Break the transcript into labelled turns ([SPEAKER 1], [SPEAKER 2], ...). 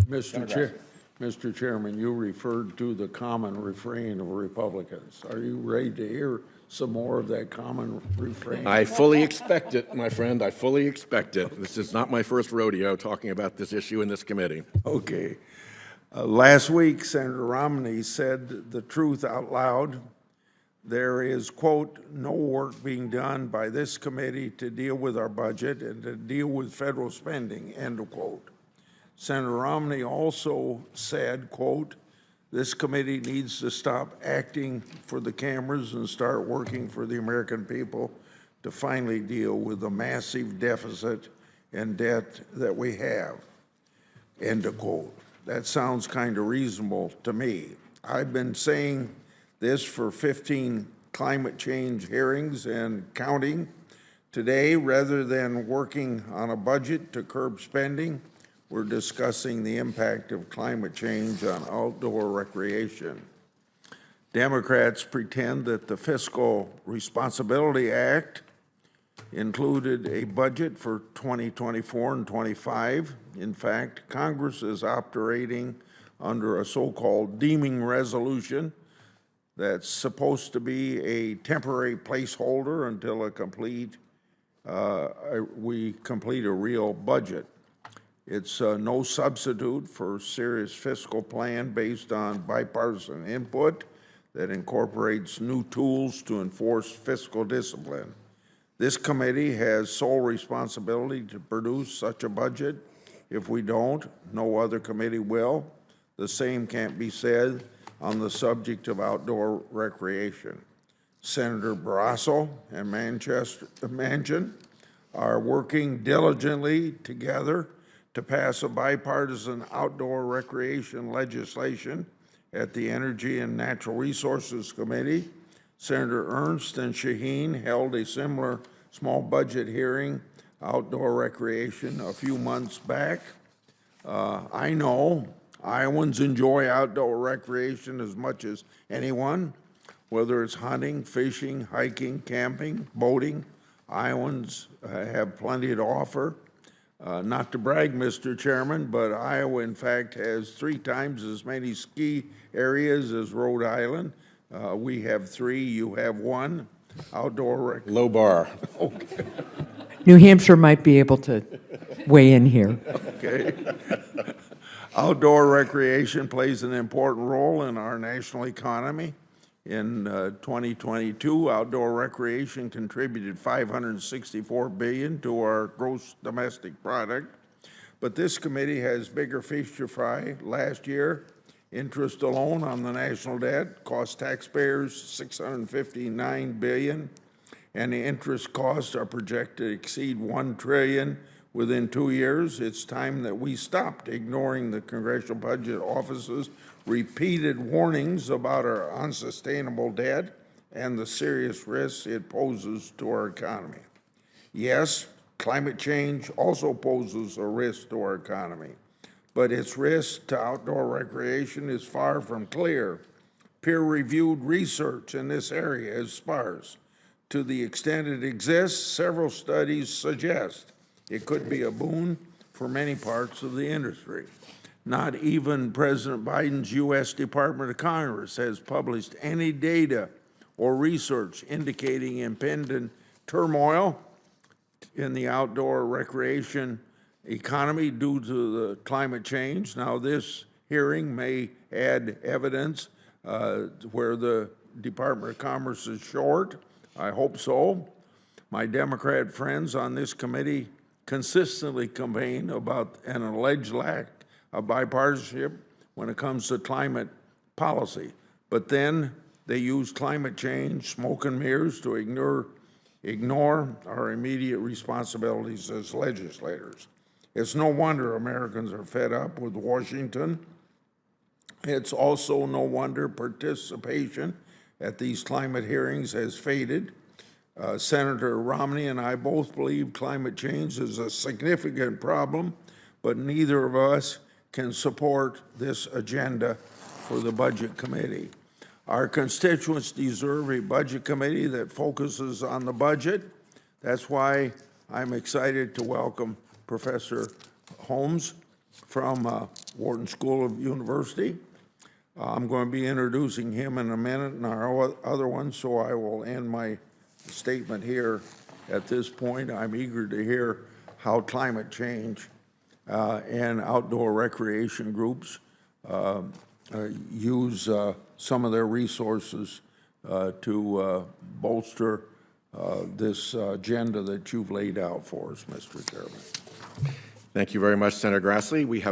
[SPEAKER 1] Mr. Chairman, you referred to the common refrain of Republicans. Are you ready to hear some more of that common refrain?
[SPEAKER 2] I fully expect it, my friend. I fully expect it. This is not my first rodeo talking about this issue in this committee.
[SPEAKER 1] Okay. Last week, Senator Romney said the truth out loud. There is, quote, no work being done by this committee to deal with our budget and to deal with federal spending, end of quote. Senator Romney also said, quote, this committee needs to stop acting for the cameras and start working for the American people to finally deal with the massive deficit and debt that we have, end of quote. That sounds kind of reasonable to me. I've been saying this for 15 climate change hearings and counting. Today, rather than working on a budget to curb spending, we're discussing the impact of climate change on outdoor recreation. Democrats pretend that the Fiscal Responsibility Act included a budget for 2024 and 25. In fact, Congress is operating under a so-called deeming resolution that's supposed to be a temporary placeholder until we complete a real budget. It's no substitute for a serious fiscal plan based on bipartisan input that incorporates new tools to enforce fiscal discipline. This committee has sole responsibility to produce such a budget. If we don't, no other committee will. The same can't be said on the subject of outdoor recreation. Senator Grassley and Manchin are working diligently together to pass a bipartisan outdoor recreation legislation at the Energy and Natural Resources Committee. Senator Ernst and Shaheen held a similar small budget hearing, outdoor recreation, a few months back. I know Iowans enjoy outdoor recreation as much as anyone, whether it's hunting, fishing, hiking, camping, boating. Iowans have plenty to offer. Not to brag, Mr. Chairman, but Iowa, in fact, has 3 times as many ski areas as Rhode Island. We have 3, you have 1. Outdoor
[SPEAKER 2] Low bar.
[SPEAKER 1] Okay.
[SPEAKER 3] New Hampshire might be able to weigh in here.
[SPEAKER 1] Okay. Outdoor recreation plays an important role in our national economy. In 2022, outdoor recreation contributed $564 billion to our gross domestic product. But this committee has bigger fish to fry. Last year, interest alone on the national debt cost taxpayers $659 billion, and the interest costs are projected to exceed $1 trillion within 2 years. It's time that we stopped ignoring the Congressional Budget Office's repeated warnings about our unsustainable debt and the serious risks it poses to our economy. Yes, climate change also poses a risk to our economy, but its risk to outdoor recreation is far from clear. Peer-reviewed research in this area is sparse. To the extent it exists, several studies suggest it could be a boon for many parts of the industry. Not even President Biden's U.S. Department of Commerce has published any data or research indicating impending turmoil in the outdoor recreation economy due to the climate change. Now, this hearing may add evidence where the Department of Commerce is short. I hope so. My Democrat friends on this committee consistently complain about an alleged lack of bipartisanship when it comes to climate policy. But then they use climate change, smoke and mirrors to ignore our immediate responsibilities as legislators. It's no wonder Americans are fed up with Washington. It's also no wonder participation at these climate hearings has faded. Senator Romney and I both believe climate change is a significant problem, but neither of us can support this agenda for the Budget Committee. Our constituents deserve a Budget Committee that focuses on the budget. That's why I'm excited to welcome Professor Holmes from Wharton School of University. I'm going to be introducing him in a minute and our other one, so I will end my statement here at this point. I'm eager to hear how climate change and outdoor recreation groups use some of their resources to bolster this agenda that you've laid out for us, Mr. Chairman.
[SPEAKER 2] Thank you very much, Senator Grassley. We have